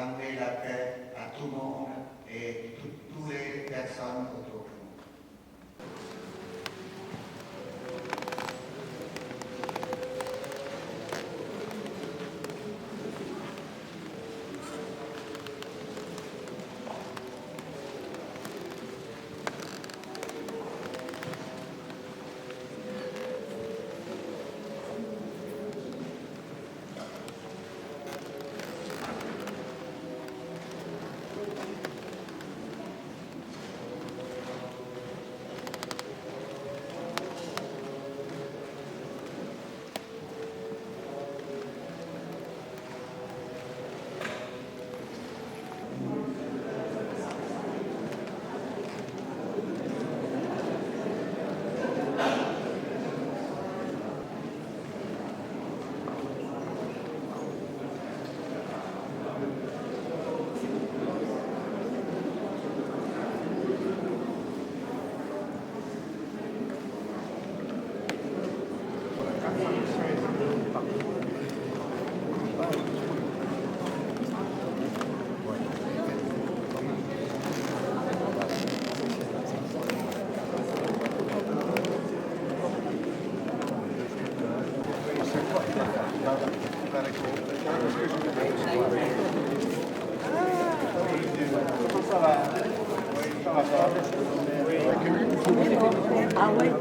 ramener la paix à tout le monde et toutes les personnes autour de nous. Ah ouais.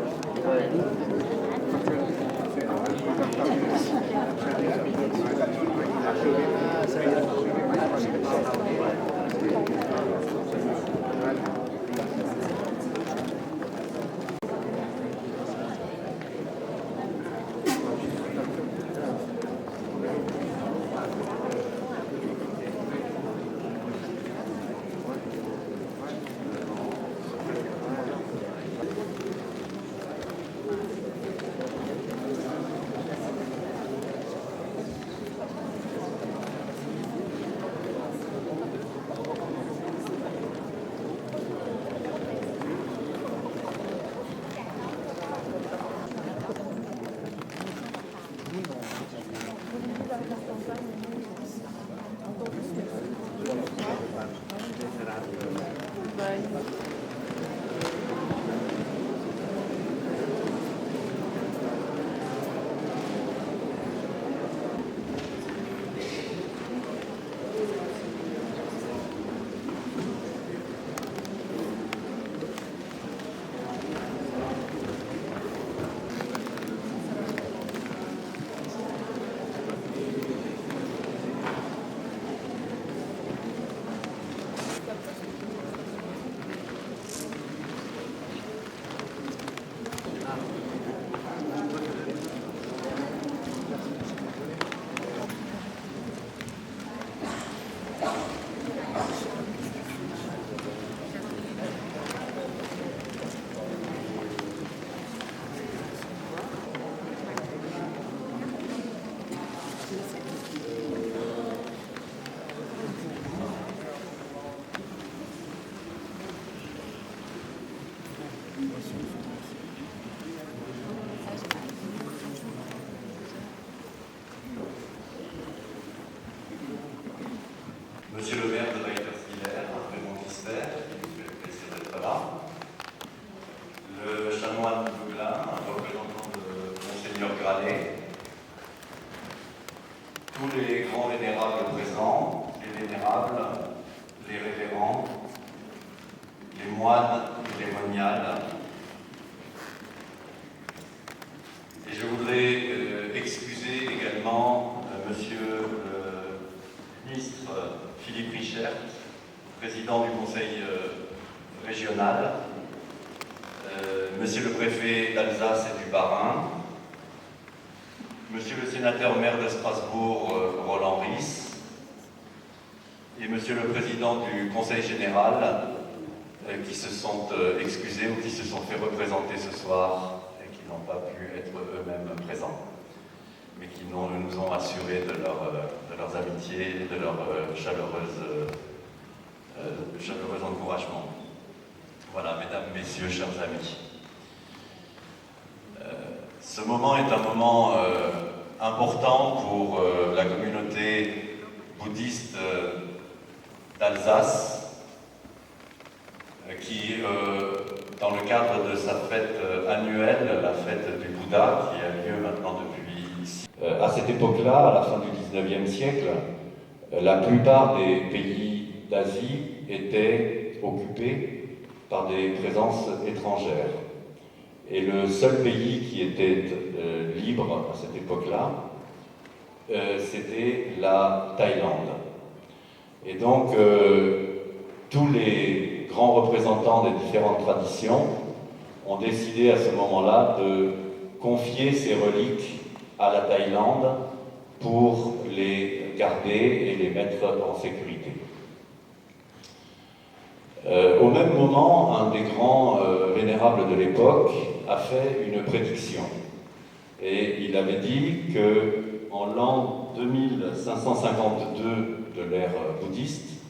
Monsieur le maire de Weiterswiller, Raymond Gisbert, qui nous fait le plaisir d'être là. Le chanoine Douglin, un représentant de Monseigneur Gralet. Tous les grands vénérables présents, les vénérables, les révérends, les moines et les moniales. Et je voudrais excuser également Monsieur le ministre Philippe Richert, président du conseil régional, monsieur le préfet d'Alsace et du Bas-Rhin, monsieur le sénateur maire de Strasbourg, Roland Ries, et monsieur le président du conseil général, qui se sont excusés ou qui se sont fait représenter ce soir et qui n'ont pas pu être eux-mêmes présents, mais qui nous ont assuré de leurs amitiés et de leur chaleureux encouragement. Voilà, mesdames, messieurs, chers amis. Ce moment est un moment important pour la communauté bouddhiste d'Alsace, qui, dans le cadre de sa fête annuelle, la fête du Bouddha, qui a lieu maintenant depuis... à cette époque-là, à la fin du XIXe siècle, la plupart des pays d'Asie étaient occupés par des présences étrangères. Et le seul pays qui était libre à cette époque-là, c'était la Thaïlande. Et donc, tous les grands représentants des différentes traditions ont décidé à ce moment-là de confier ces reliques à la Thaïlande pour les garder et les mettre en sécurité. Au même moment, un des grands vénérables de l'époque a fait une prédiction. Et il avait dit qu'en l'an 2552 de l'ère bouddhiste,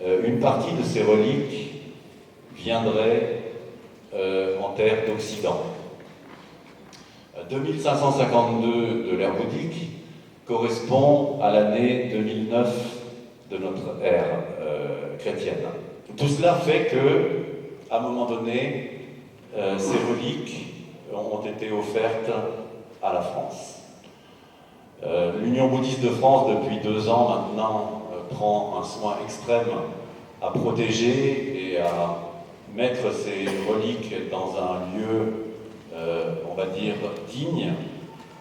une partie de ces reliques viendrait en terre d'Occident. 2552 de l'ère bouddhique correspond à l'année 2009 de notre ère chrétienne. Tout cela fait que, à un moment donné, ces reliques ont été offertes à la France. L'Union bouddhiste de France, depuis 2 ans maintenant, prend un soin extrême à protéger et à mettre ces reliques dans un lieu, on va dire, digne,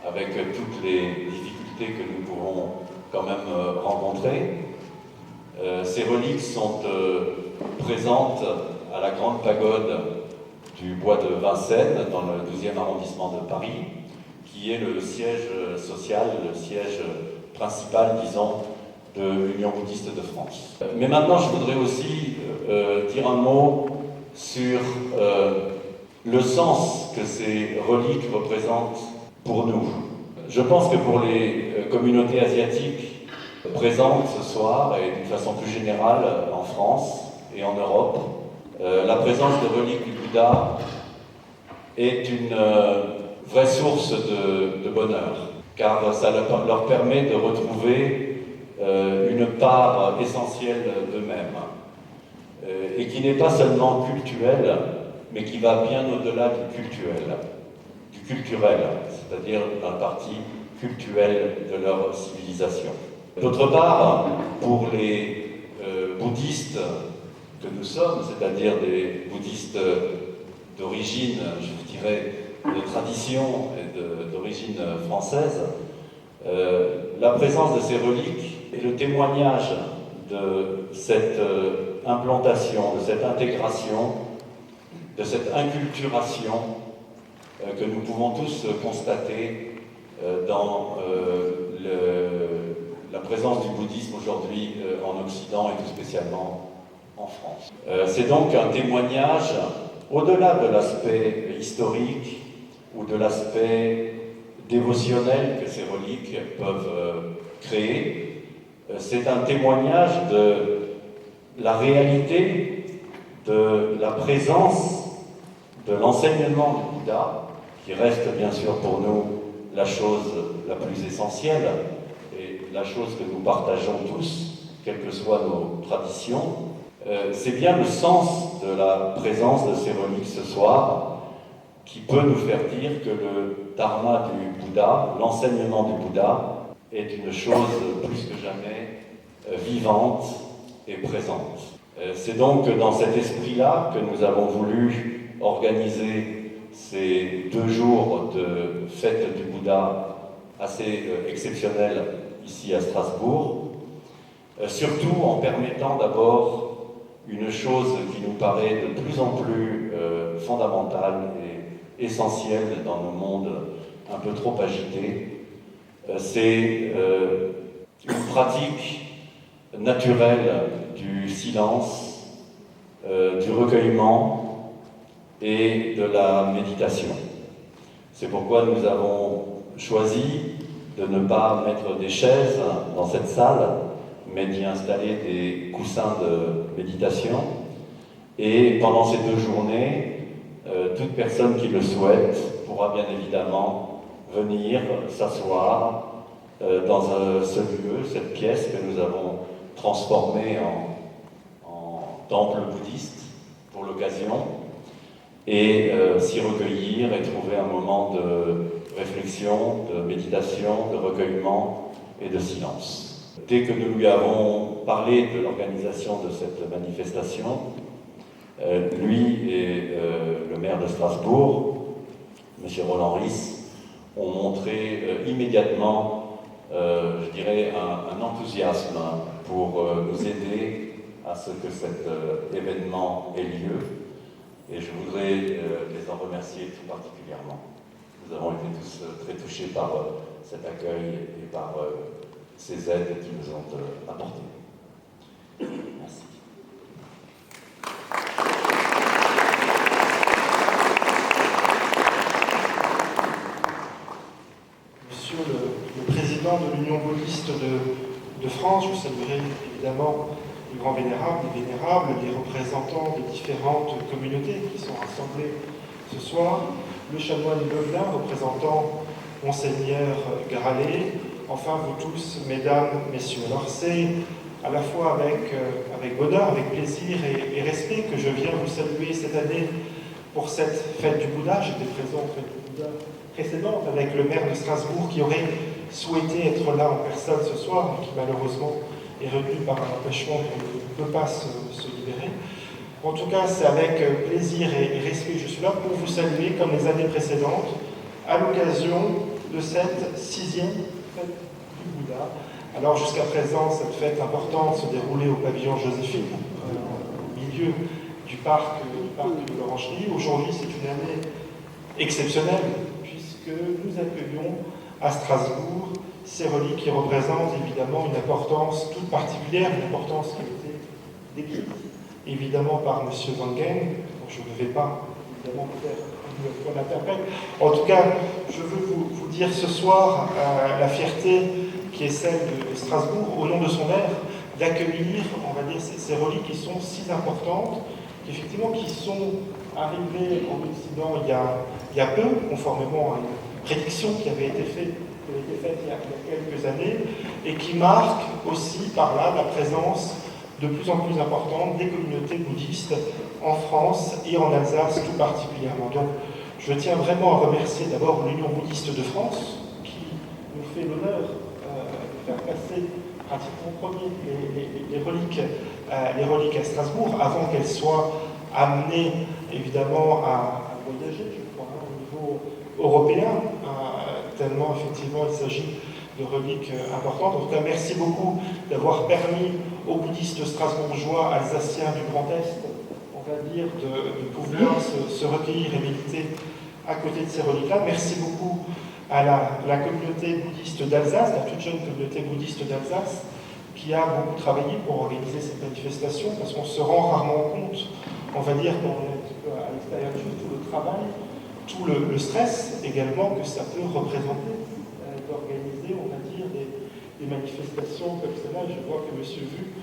avec toutes les difficultés que nous pouvons quand même rencontrer. Ces reliques sont présentes à la grande pagode du bois de Vincennes, dans le 12e arrondissement de Paris, qui est le siège social, le siège principal, disons, de l'Union bouddhiste de France. Mais maintenant, je voudrais aussi dire un mot sur le sens que ces reliques représentent pour nous. Je pense que pour les communautés asiatiques présentes ce soir, et d'une façon plus générale en France et en Europe, la présence de reliques du Bouddha est une vraie source de bonheur, car ça leur permet de retrouver une part essentielle d'eux-mêmes, et qui n'est pas seulement cultuelle, mais qui va bien au-delà du culturel, c'est-à-dire la partie culturelle de leur civilisation. D'autre part, pour les bouddhistes que nous sommes, c'est-à-dire des bouddhistes d'origine, je dirais, de tradition et d'origine française, la présence de ces reliques est le témoignage de cette implantation, de cette intégration, de cette inculturation que nous pouvons tous constater dans la présence du bouddhisme aujourd'hui en Occident et tout spécialement en France. C'est donc un témoignage, au-delà de l'aspect historique ou de l'aspect dévotionnel que ces reliques peuvent créer, c'est un témoignage de la réalité, de la présence, de l'enseignement du Bouddha, qui reste bien sûr pour nous la chose la plus essentielle et la chose que nous partageons tous, quelles que soient nos traditions. C'est bien le sens de la présence de ces reliques ce soir qui peut nous faire dire que le dharma du Bouddha, l'enseignement du Bouddha, est une chose plus que jamais vivante et présente. C'est donc dans cet esprit-là que nous avons voulu organiser ces 2 jours de fête du Bouddha assez exceptionnels ici à Strasbourg, surtout en permettant d'abord une chose qui nous paraît de plus en plus fondamentale et essentielle dans nos mondes un peu trop agités, c'est une pratique naturelle du silence, du recueillement et de la méditation. C'est pourquoi nous avons choisi de ne pas mettre des chaises dans cette salle, mais d'y installer des coussins de méditation. Et pendant ces 2 journées, toute personne qui le souhaite pourra bien évidemment venir s'asseoir dans ce lieu, cette pièce que nous avons transformé en temple bouddhiste pour l'occasion, et s'y recueillir et trouver un moment de réflexion, de méditation, de recueillement et de silence. Dès que nous lui avons parlé de l'organisation de cette manifestation, lui et le maire de Strasbourg, M. Roland Ries, ont montré immédiatement, je dirais, un enthousiasme pour nous aider à ce que cet événement ait lieu. Et je voudrais les en remercier tout particulièrement. Nous avons été tous très touchés par cet accueil et par ces aides qu'ils nous ont apportées. Merci. Monsieur le président de l'Union bouddhiste de France, je saluerai évidemment les grands vénérables, les représentants des différentes communautés qui sont rassemblées ce soir, le chanoine Levelin, représentant Monseigneur Gralet, enfin vous tous, mesdames, messieurs. Alors c'est à la fois avec bonheur, avec plaisir et respect que je viens vous saluer cette année pour cette fête du Bouddha. J'étais présent aux fêtes du Bouddha précédente avec le maire de Strasbourg qui aurait souhaité être là en personne ce soir, mais qui malheureusement est retenu par un empêchement qu'on ne peut pas se libérer. En tout cas, c'est avec plaisir et respect que je suis là pour vous saluer, comme les années précédentes, à l'occasion de cette 6e fête du Bouddha. Alors jusqu'à présent, cette fête importante se déroulait au pavillon Joséphine, au milieu du parc de l'Orangerie. Aujourd'hui, c'est une année exceptionnelle, puisque nous accueillons à Strasbourg ces reliques qui représentent évidemment une importance toute particulière, une importance qui a été décrite évidemment par M. Wangen. Je ne vais pas évidemment faire une fois l'interprète. En tout cas, je veux vous dire ce soir la fierté qui est celle de Strasbourg, au nom de son maire, d'accueillir, on va dire, ces reliques qui sont si importantes, effectivement, qui sont arrivées en Occident il y a peu, conformément à une prédiction qui avait été faite il y a quelques années, et qui marque aussi par là la présence de plus en plus importante des communautés bouddhistes en France et en Alsace tout particulièrement. Donc, je tiens vraiment à remercier d'abord l'Union bouddhiste de France, qui nous fait l'honneur de faire passer pratiquement en premier les reliques à Strasbourg, avant qu'elles soient amenées évidemment à voyager, je crois, au niveau européen, tellement effectivement il s'agit de reliques importantes. En tout cas, merci beaucoup d'avoir permis aux bouddhistes strasbourgeois, alsaciens du Grand Est, on va dire, de pouvoir se recueillir et méditer à côté de ces reliques-là. Merci beaucoup à la communauté bouddhiste d'Alsace, la toute jeune communauté bouddhiste d'Alsace, qui a beaucoup travaillé pour organiser cette manifestation, parce qu'on se rend rarement compte, on va dire, quand on est un petit peu à l'extérieur de tout le travail, tout le stress également que ça peut représenter d'organiser, on va dire, des manifestations comme celle-là. Je vois que M. Vu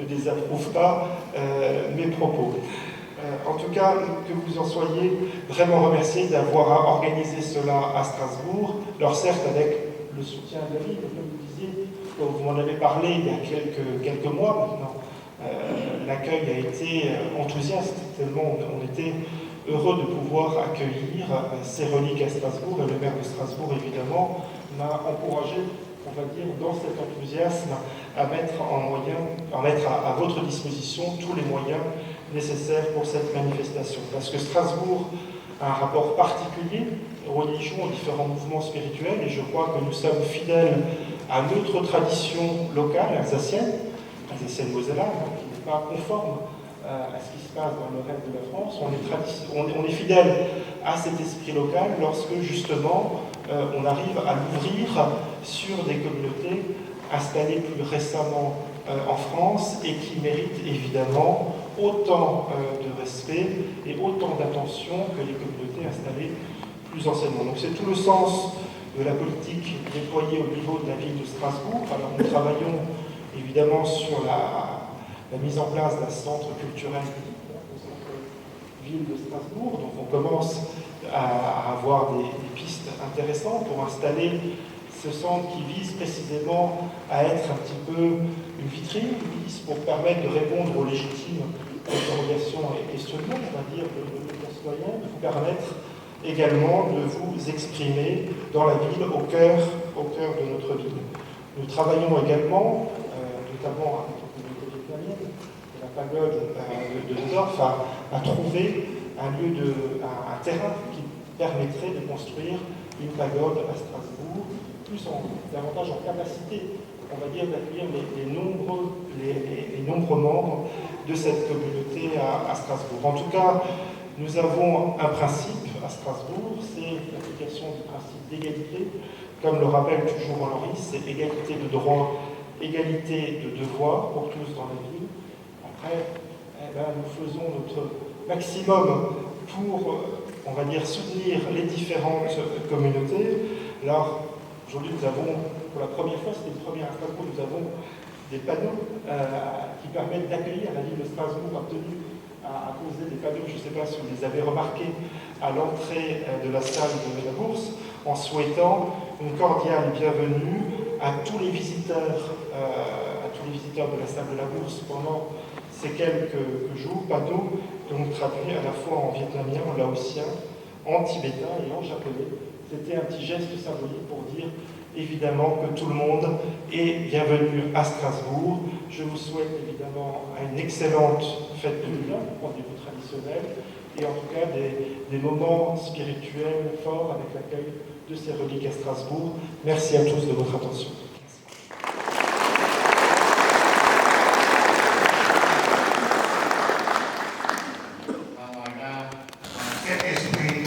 ne désapprouve pas mes propos. En tout cas, que vous en soyez vraiment remerciés d'avoir organisé cela à Strasbourg, alors certes avec le soutien de la ville, comme vous disiez, vous m'en avez parlé il y a quelques mois maintenant. L'accueil a été enthousiaste, tellement on était heureux de pouvoir accueillir ces reliques à Strasbourg, et le maire de Strasbourg, évidemment, m'a encouragé, on va dire, dans cet enthousiasme, à mettre à votre disposition tous les moyens nécessaires pour cette manifestation. Parce que Strasbourg a un rapport particulier aux religions, aux différents mouvements spirituels, et je crois que nous sommes fidèles à notre tradition locale, alsacienne mosellane, qui n'est pas conforme à ce qui se passe dans le reste de la France. On est fidèle à cet esprit local lorsque justement on arrive à l'ouvrir sur des communautés installées plus récemment en France et qui méritent évidemment autant de respect et autant d'attention que les communautés installées plus anciennement. Donc c'est tout le sens de la politique déployée au niveau de la ville de Strasbourg. Alors nous travaillons évidemment sur la mise en place d'un centre culturel au centre-ville de Strasbourg. Donc on commence à avoir des pistes intéressantes pour installer ce centre qui vise précisément à être un petit peu une vitrine pour permettre de répondre aux légitimes interrogations et questionnements, on va dire, de nos concitoyens, de vous permettre également de vous exprimer dans la ville, au cœur de notre ville. Nous travaillons également, notamment avec la communauté vietnamienne, et la pagode de Neudorf, à trouver un terrain qui permettrait de construire une pagode à Strasbourg, davantage en capacité, on va dire, d'accueillir les nombreux membres de cette communauté à Strasbourg. En tout cas, nous avons un principe à Strasbourg, c'est l'application du principe d'égalité. Comme le rappelle toujours Loris, c'est égalité de droits, égalité de devoirs pour tous dans la ville. Après, nous faisons notre maximum pour, on va dire, soutenir les différentes communautés. Alors, aujourd'hui, nous avons, pour la première fois, c'était une première à Strasbourg, nous avons des panneaux qui permettent d'accueillir. La ville de Strasbourg a tenu à poser des panneaux, je ne sais pas si vous les avez remarqués, à l'entrée de la salle de la Bourse, en souhaitant une cordiale bienvenue à tous les visiteurs de la salle de la Bourse pendant ces quelques jours. Panneaux donc traduits à la fois en vietnamien, en laotien, en tibétain et en japonais. C'était un petit geste symbolique pour dire évidemment que tout le monde est bienvenu à Strasbourg. Je vous souhaite évidemment une excellente fête de Nouvel An, rendez-vous traditionnel, et en tout cas des moments spirituels forts avec l'accueil de ces reliques à Strasbourg. Merci à tous de votre attention. Cet esprit,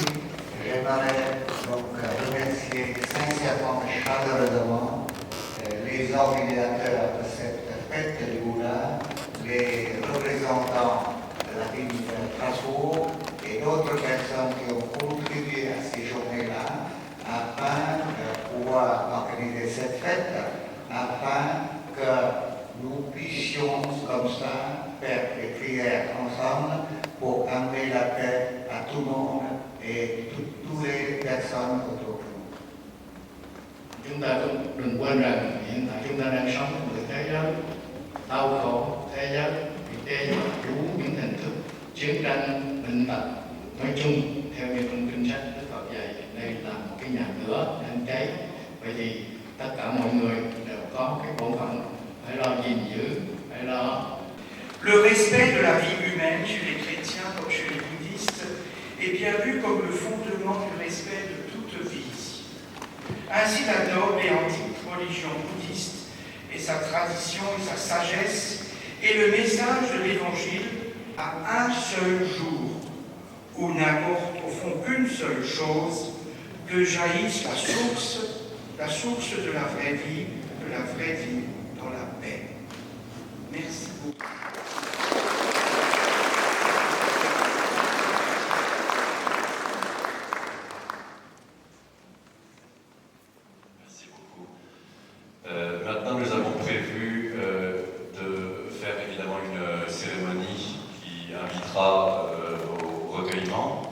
j'aimerais donc remercier sincèrement et chaleureusement les organisateurs de cette fête de Goula, les représentants de la ville de Strasbourg et d'autres personnes qui ont contribué à ces journées-là afin de pouvoir organiser cette fête, afin que nous puissions comme ça faire des prières ensemble pour amener la paix à tout le monde et toutes les personnes autour de nous. Chúng ta cũng đừng quên rằng hiện tại chúng ta đang sống trong một thế giới đau khổ, thế giới bị đe dọa đủ những hình thức chiến tranh, bệnh tật. Nói chung, theo như trong kinh sách Đức Phật dạy, đây là một cái nhà lửa đang cháy. Vậy thì tất cả mọi người đều có cái bổn phận phải lo gìn giữ, phải lo. Le respect de la vie humaine chez les chrétiens comme chez les bouddhistes est bien vu comme le fondement du respect de toute vie. Ainsi, la noble et antique religion bouddhiste et sa tradition et sa sagesse et le message de l'Évangile à un seul jour où n'importe au fond qu'une seule chose, que jaillisse la source de la vraie vie dans la paix. Merci beaucoup. Maintenant, nous avons prévu de faire évidemment une cérémonie qui invitera au recueillement.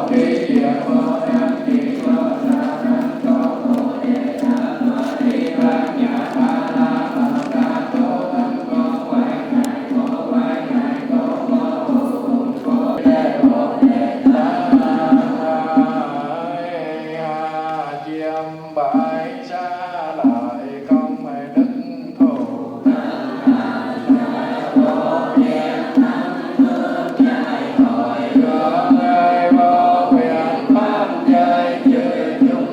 Hãy subscribe cho kênh Ghiền Mì Gõ để không bỏ lỡ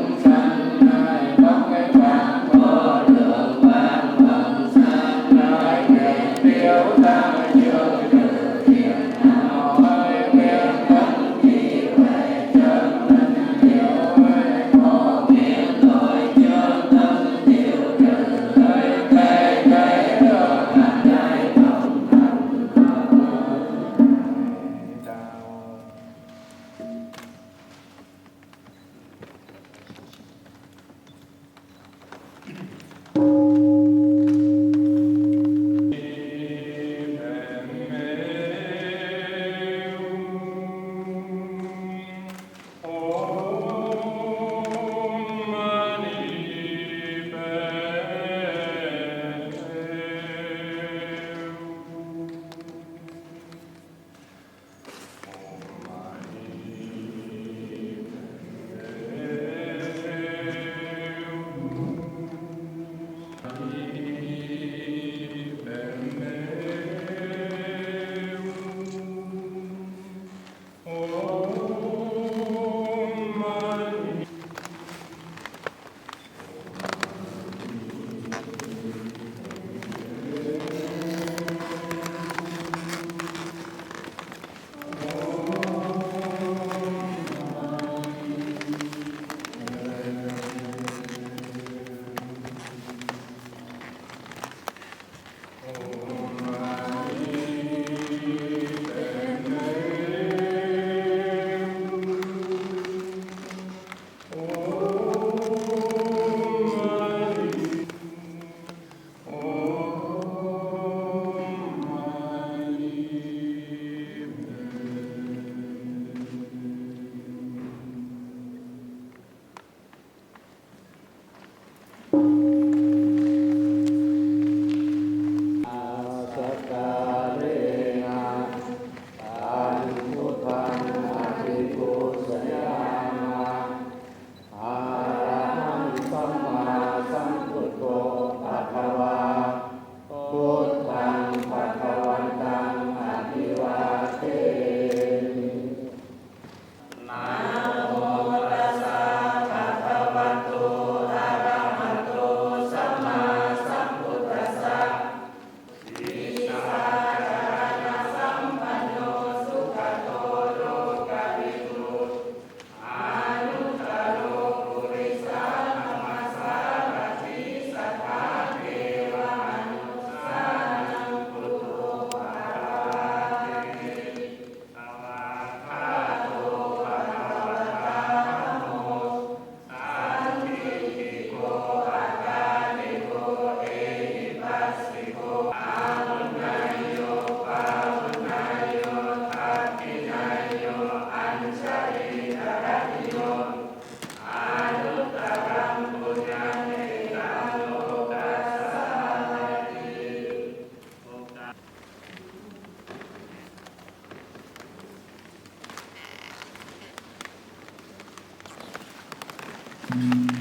Thank you.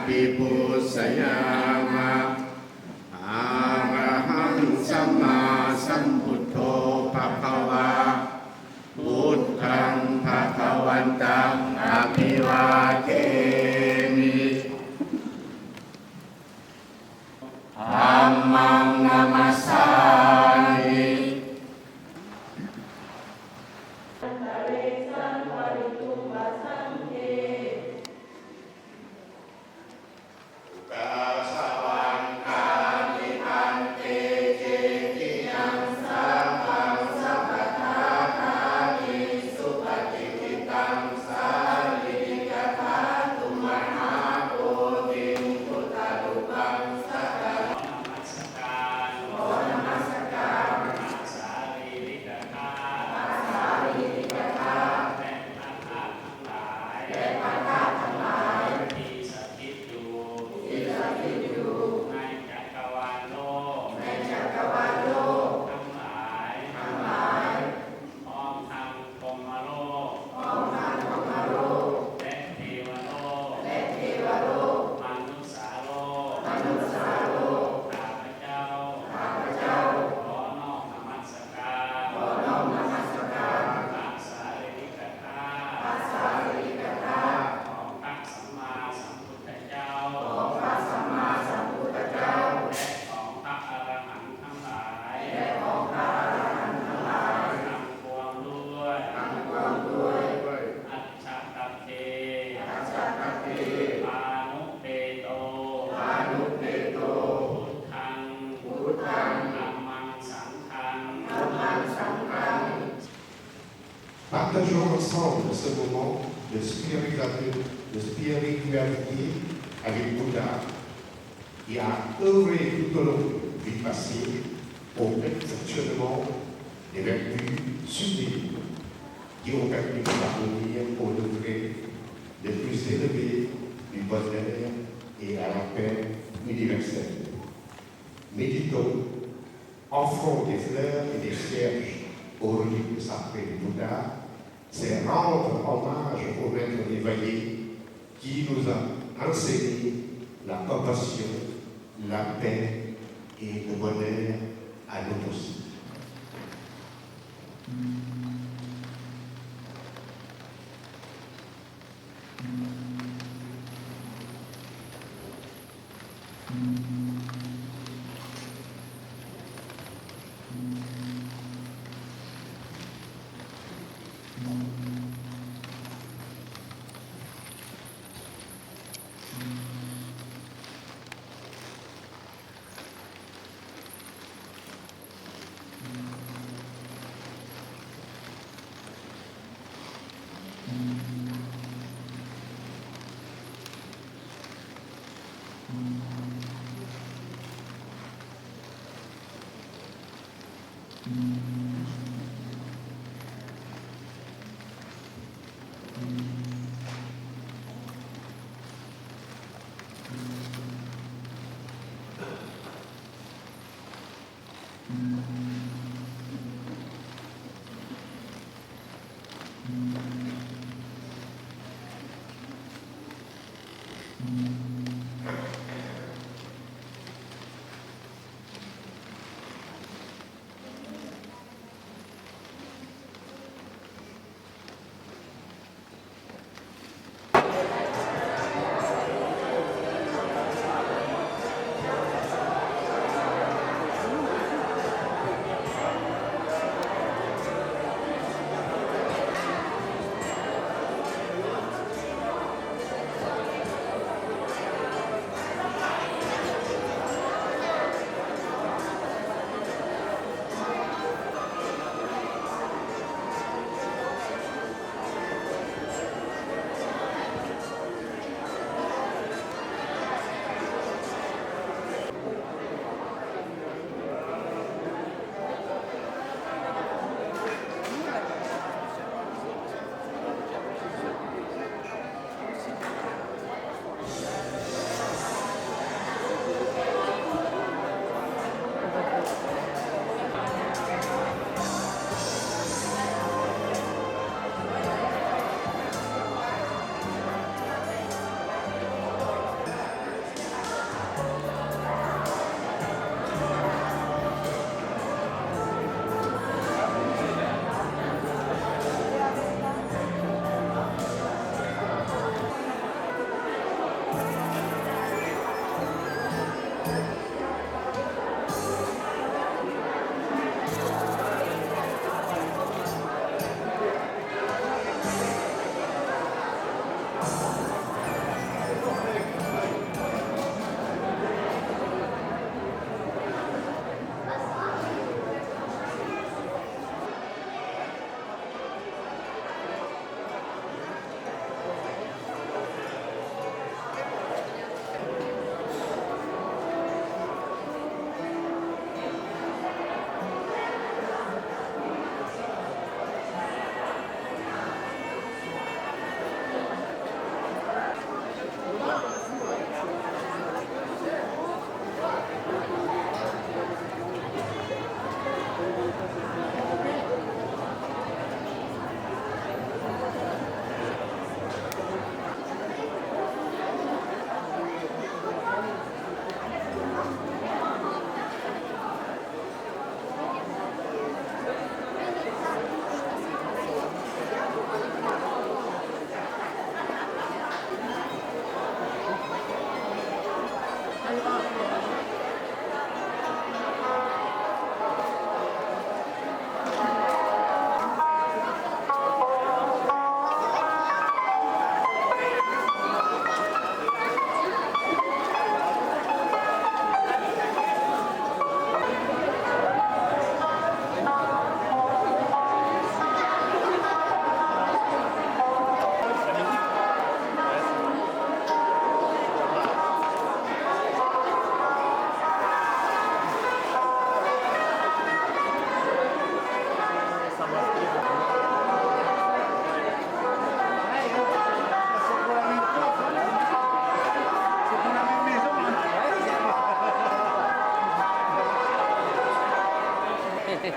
ปิปุสยามะอะระหังสัมมาสัมพุทโธภะคะวาพุทธังภะคะวันตังอะภิวาเทมิธัมมังนัมมัสสามิ Partageons ensemble ce moment de spiritualité avec Bouddha, qui a œuvré tout au long du passé au perfectionnement des vertus sublimes qui ont permis de parvenir au degré le plus élevé du bonheur et à la paix universelle. Méditons, offrons des fleurs et des cierges aux reliques sacrées du Bouddha, c'est rendre hommage au maître éveillé qui nous a enseigné la compassion, la paix et le bonheur à nous tous.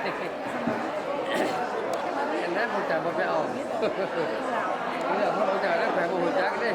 เห็นไหมผมจะมาไปเอาเรื่องผมจะได้แผลผมจักดิ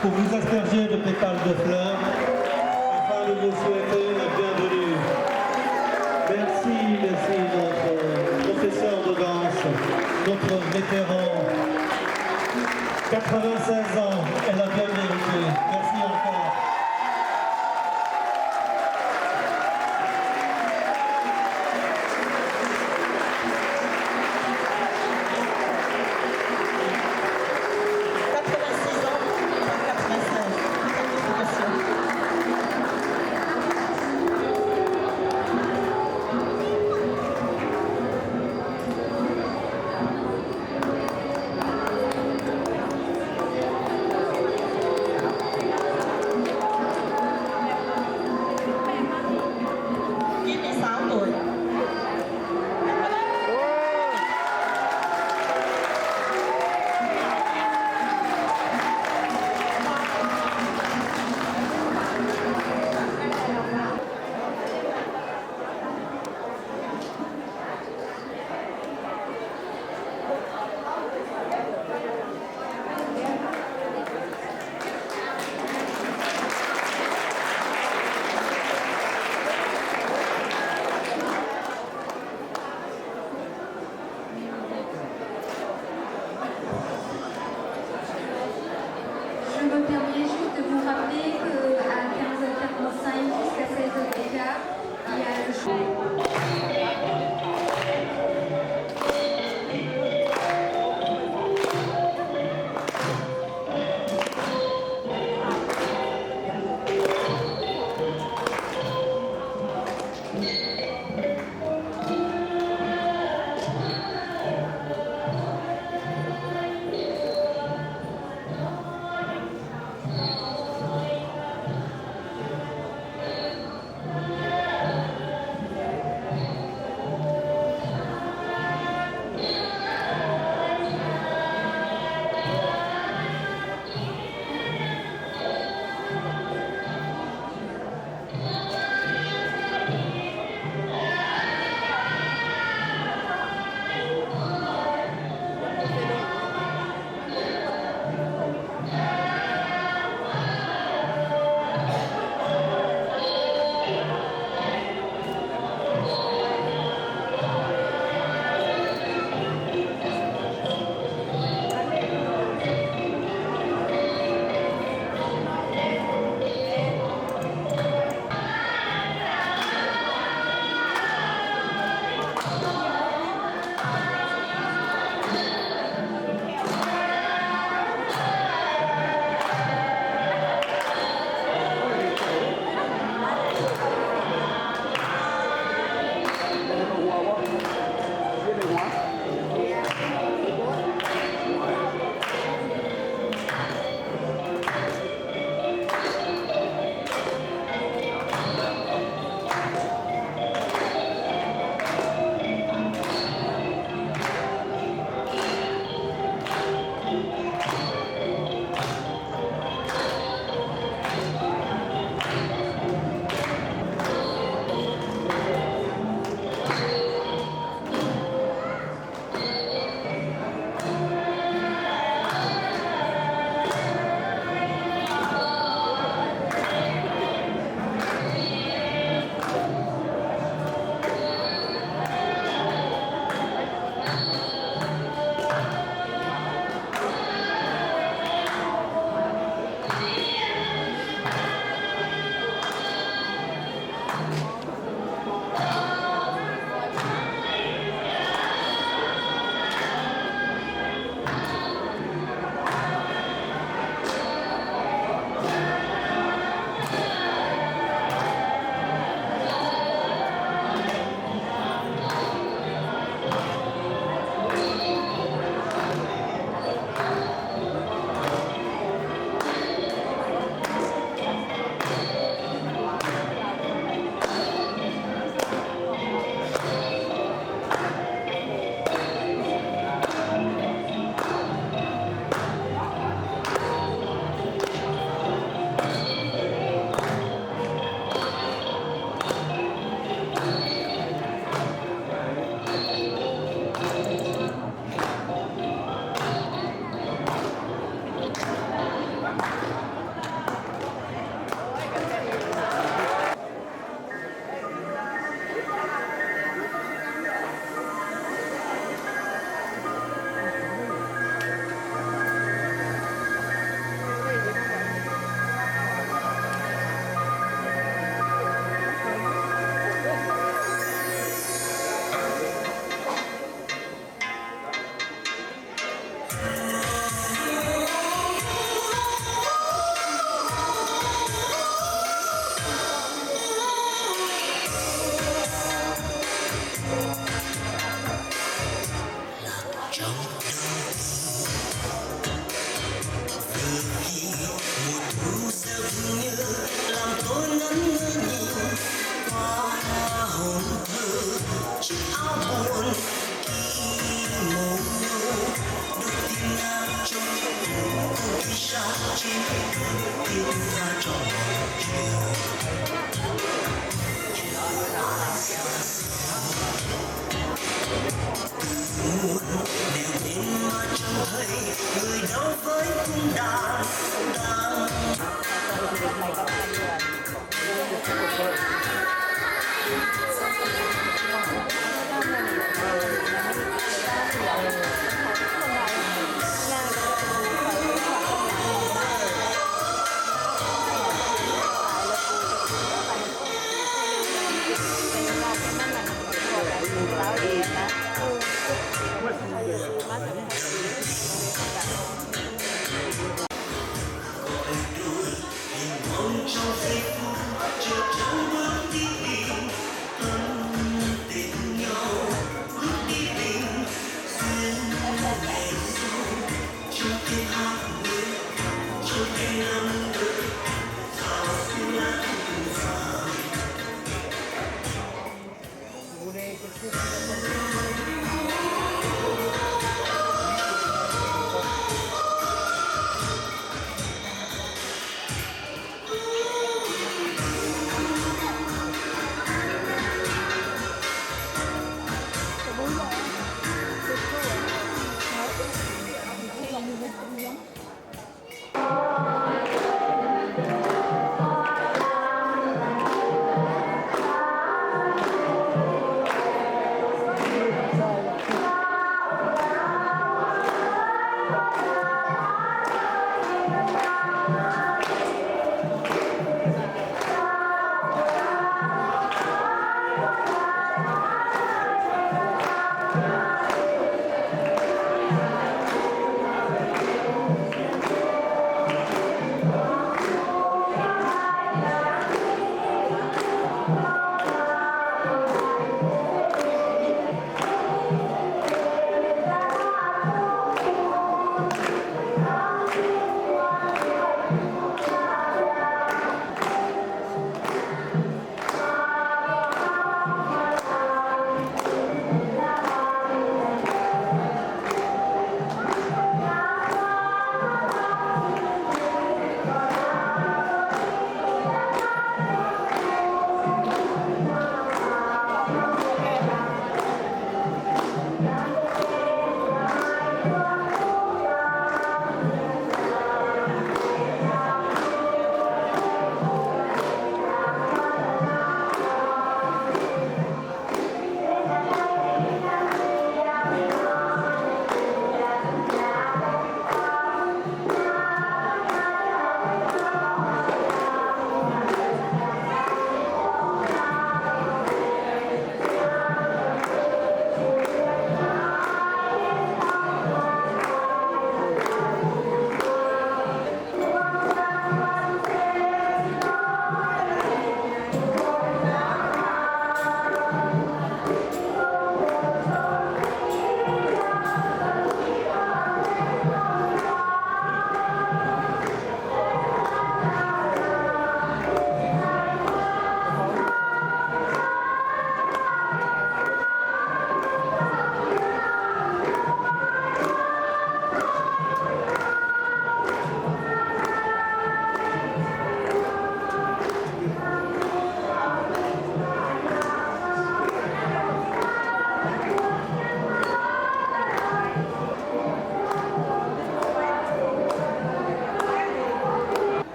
Pour vous asperger de pétales de fleurs, afin de vous souhaiter la bienvenue. Merci notre professeur de danse, notre vétéran. 96 ans, elle a bien mérité. Merci encore.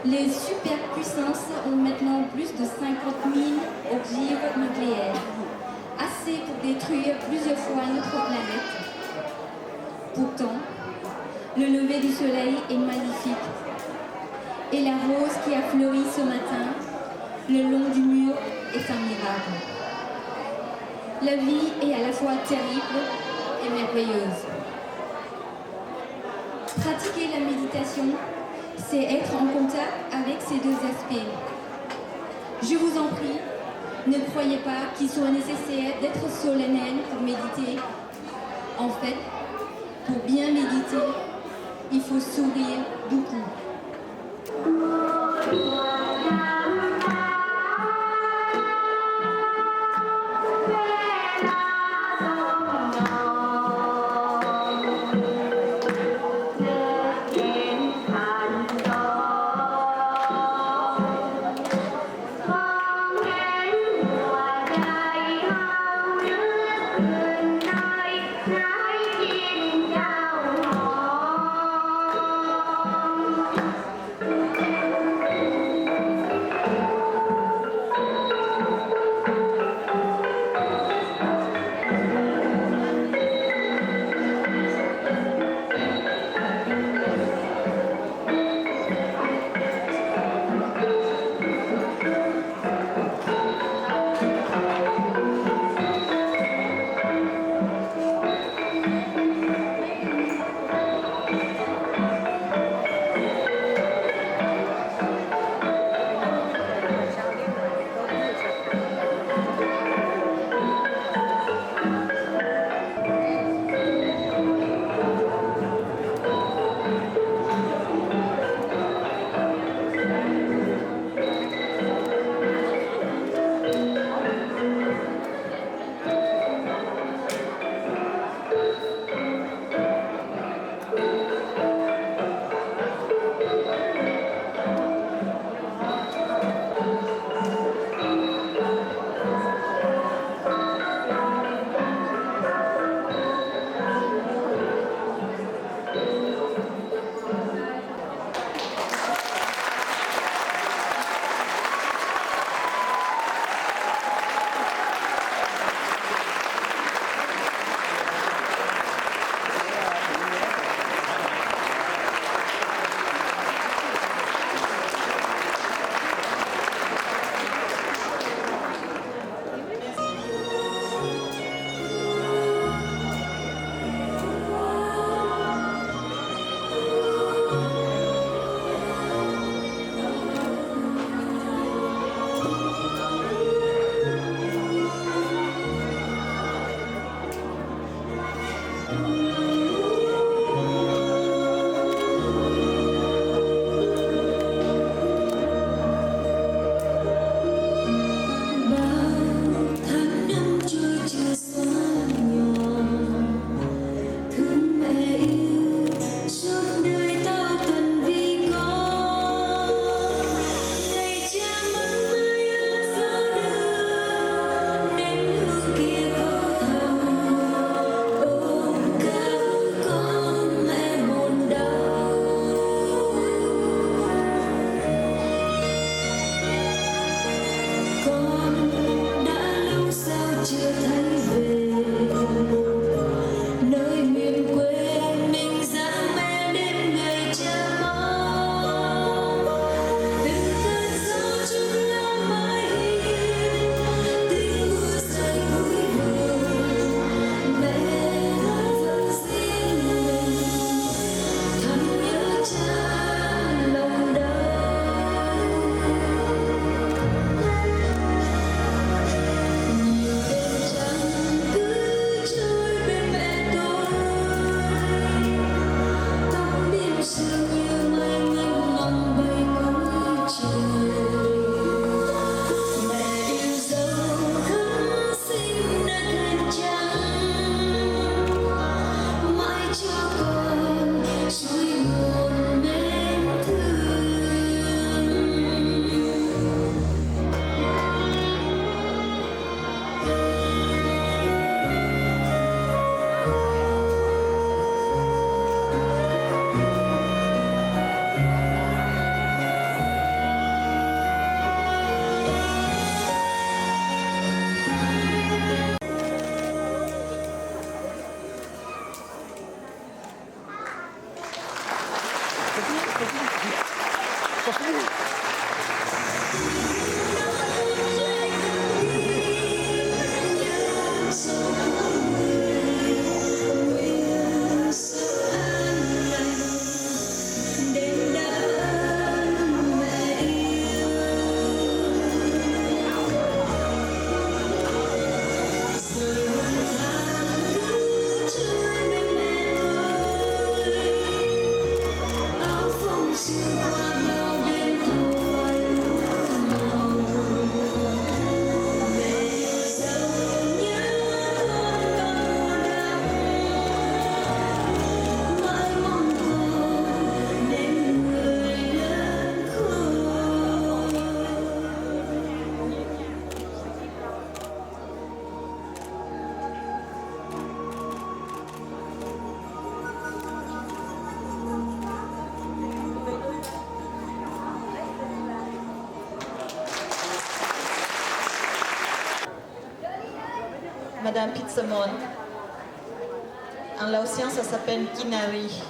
Les superpuissances ont maintenant plus de 50 000 ogives nucléaires, assez pour détruire plusieurs fois notre planète. Pourtant, le lever du soleil est magnifique et la rose qui a fleuri ce matin le long du mur est un miracle. La vie est à la fois terrible et merveilleuse. Pratiquer la méditation, c'est être en contact avec ces deux aspects. Je vous en prie, Ne croyez pas qu'il soit nécessaire d'être solennel pour méditer. En fait, pour bien méditer, il faut sourire beaucoup. Madame Pizzamon. En laotien, ça s'appelle Kinari.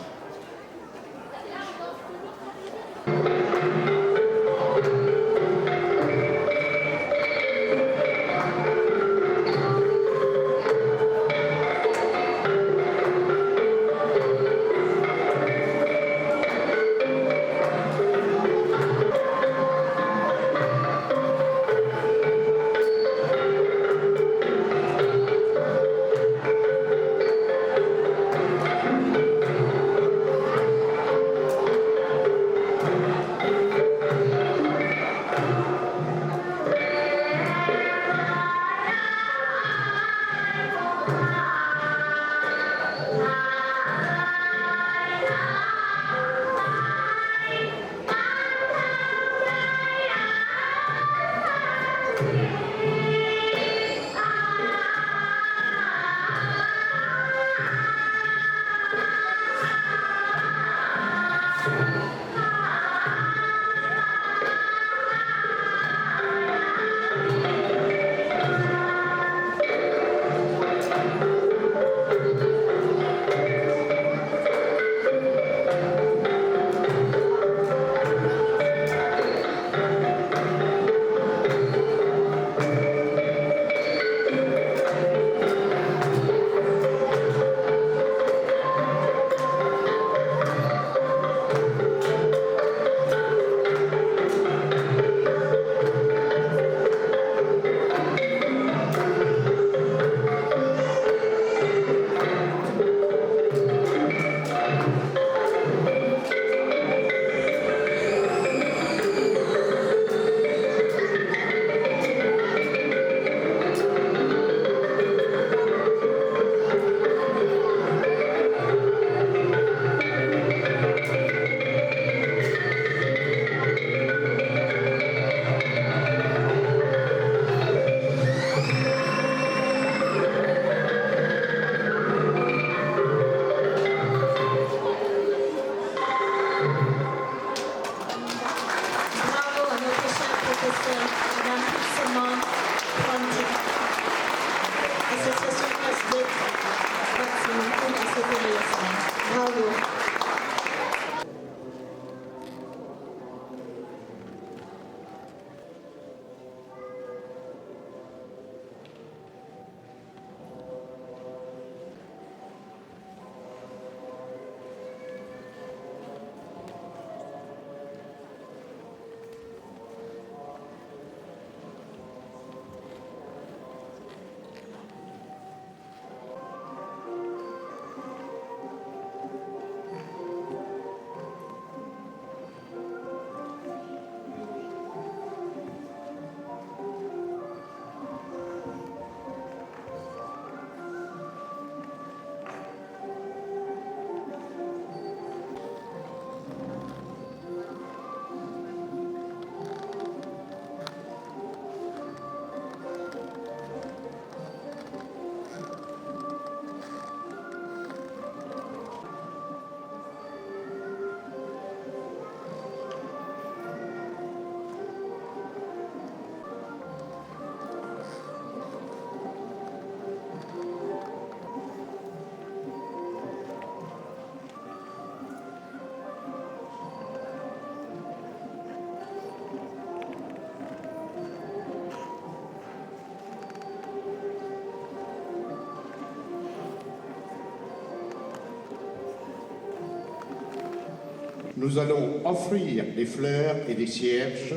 Nous allons offrir des fleurs et des cierges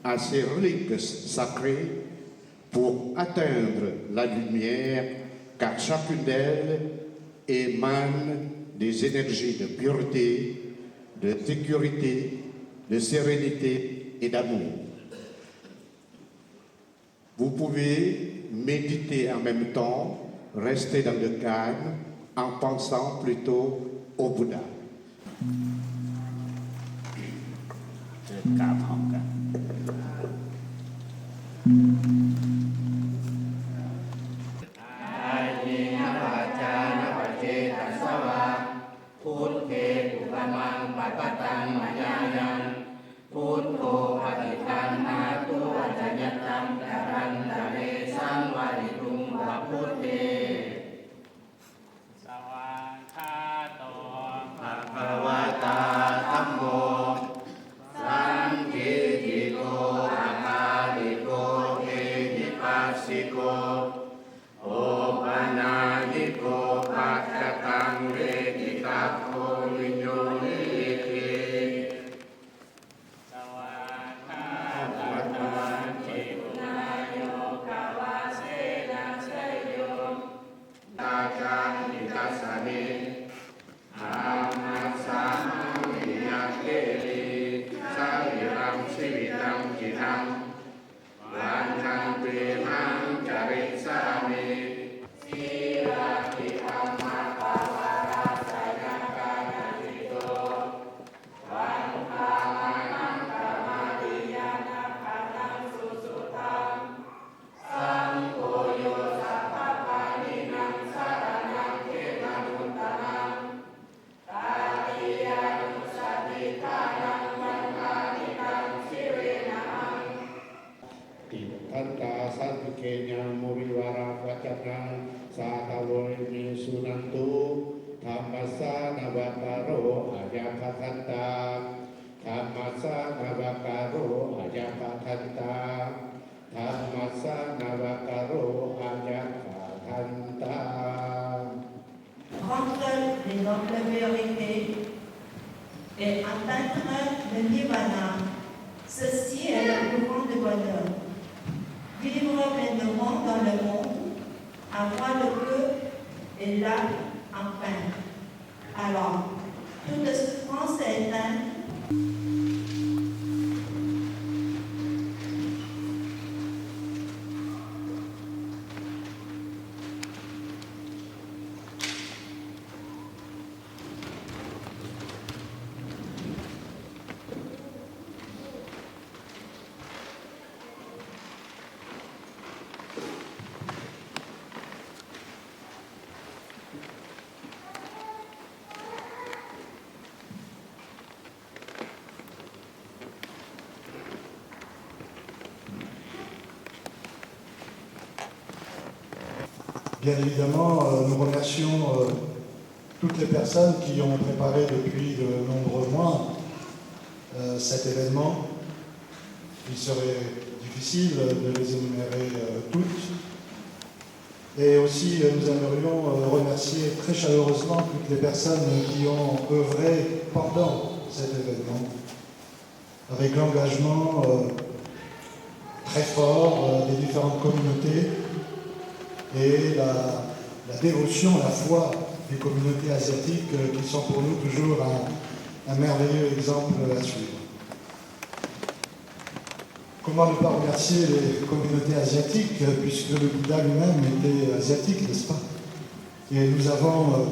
à ces reliques sacrées pour atteindre la lumière, car chacune d'elles émane des énergies de pureté, de sécurité, de sérénité et d'amour. Vous pouvez méditer en même temps, rester dans le calme en pensant plutôt au Bouddha. กราบพร้อมกันอายินปัจจานปัจเจตัสสวะพุทเทปุตมังปัปปตังมยายังพุทโธปฏิคันหาตุวัจยตังกรันตะเรสังวาริตุงวะพุทเท สิโกโอปนายิโกปัจจตังเวทิตาโควิญโยนิทิสวาคาปัตตาจิตุนายโยกาวาเสนาเสยโยตาจานิทัสสานิอามัสสามิยาเกลิสาวิรังสิวิตังจิตังวันทังเปหังจาริสามิสีราภิธรรมะปาวาราสยกานาติโตวันภามานังกามาติยานาภานังสุสุตังสังโฆโยสัพพปานินังสารนังเขมานุตตะนังตาติยานุสติทานังมันทานิตังสิเรนะหังติทันตาสันติเกญามุริวาราวัจจังสาตาวริเมสุนันตุธรรมสานวกาโรอาญาคันตาธรรมสานวกาโรอาญาคันตาธรรมสานวกาโรอาญาคันตา Rendre les nobles vérités et atteindre le nirvana. Ceci est le plus grand bonheur. Vivre pleinement dans le monde, avoir le cœur et l'âme enfin. Alors, toute souffrance est éteinte. Bien évidemment, nous remercions toutes les personnes qui ont préparé depuis de nombreux mois cet événement. Il serait difficile de les énumérer toutes. Et aussi, nous aimerions remercier très chaleureusement toutes les personnes qui ont œuvré pendant cet événement, avec l'engagement très fort des différentes communautés et la dévotion, la foi des communautés asiatiques qui sont pour nous toujours un merveilleux exemple à suivre. Comment ne pas remercier les communautés asiatiques, puisque le Bouddha lui-même était asiatique, n'est-ce pas? Et nous avons,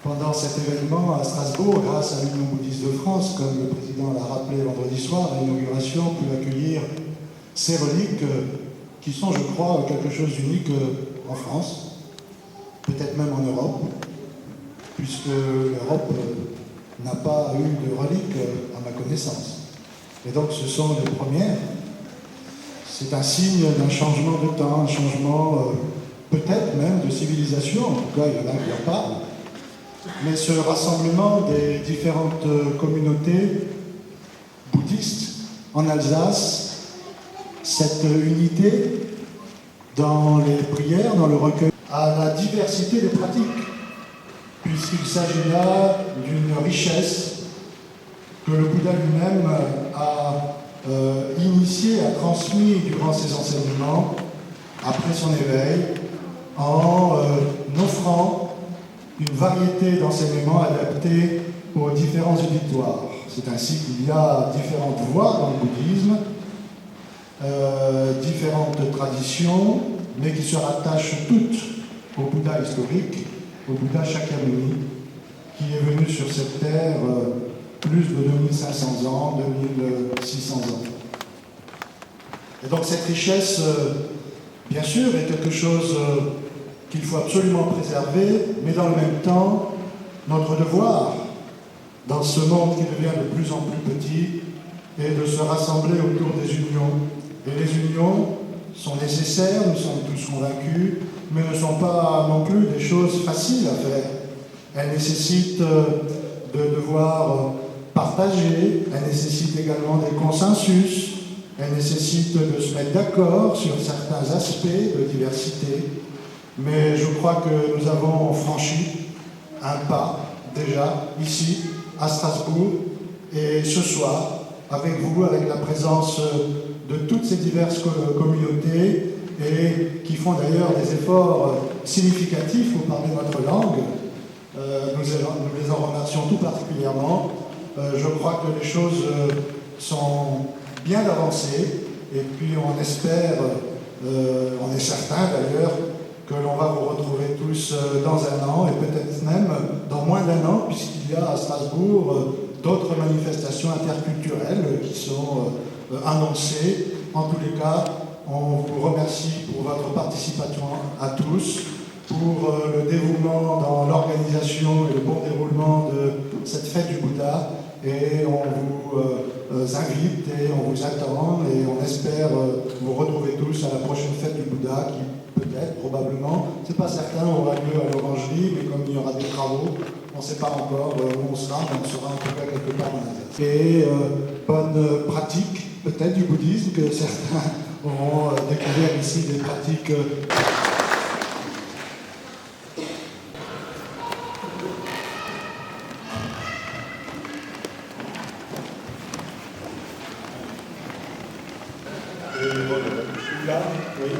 pendant cet événement à Strasbourg, grâce à l'Union bouddhiste de France, comme le président l'a rappelé vendredi soir à l'inauguration, pu accueillir ces reliques qui sont, je crois, quelque chose d'unique en France, peut-être même en Europe, puisque l'Europe n'a pas eu de reliques à ma connaissance. Et donc ce sont les premières. C'est un signe d'un changement de temps, un changement peut-être même de civilisation, en tout cas il y en a qui en parlent. Mais ce rassemblement des différentes communautés bouddhistes en Alsace, cette unité dans les prières, dans le recueil, à la diversité des pratiques, puisqu'il s'agit là d'une richesse que le Bouddha lui-même a initié, a transmis durant ses enseignements, après son éveil, en offrant une variété d'enseignements adaptés aux différents auditoires. C'est ainsi qu'il y a différentes voies dans le bouddhisme, différentes traditions, mais qui se rattachent toutes au Bouddha historique, au Bouddha Shakyamuni, qui est venu sur cette terre plus de 2500 ans, 2600 ans. Et donc cette richesse, bien sûr, est quelque chose qu'il faut absolument préserver, mais dans le même temps, notre devoir, dans ce monde qui devient de plus en plus petit, est de se rassembler autour des unions. Et les unions sont nécessaires, nous sommes tous convaincus, mais ne sont pas non plus des choses faciles à faire. Elles nécessitent de devoir partager, elles nécessitent également des consensus, elle nécessite de se mettre d'accord sur certains aspects de diversité, mais je crois que nous avons franchi un pas déjà ici à Strasbourg et ce soir avec vous, avec la présence de toutes ces diverses communautés et qui font d'ailleurs des efforts significatifs pour parler notre langue. Nous les en remercions tout particulièrement. Je crois que les choses sont bien avancées et puis on espère, on est certain d'ailleurs, que l'on va vous retrouver tous dans un an et peut-être même dans moins d'un an, puisqu'il y a à Strasbourg d'autres manifestations interculturelles qui sont annoncées. En tous les cas, on vous remercie pour votre participation à tous, pour le dévouement dans l'organisation et le bon déroulement de cette fête du Bouddha. Et on vous invite et on vous attend et on espère vous retrouver tous à la prochaine fête du Bouddha qui peut-être, probablement, c'est pas certain, aura lieu à l'Orangerie, mais comme il y aura des travaux, on ne sait pas encore où on sera, mais on sera en tout cas quelque part en Asie. Et bonne pratique peut-être du bouddhisme, que certains auront découvert ici des pratiques celui-là, oui.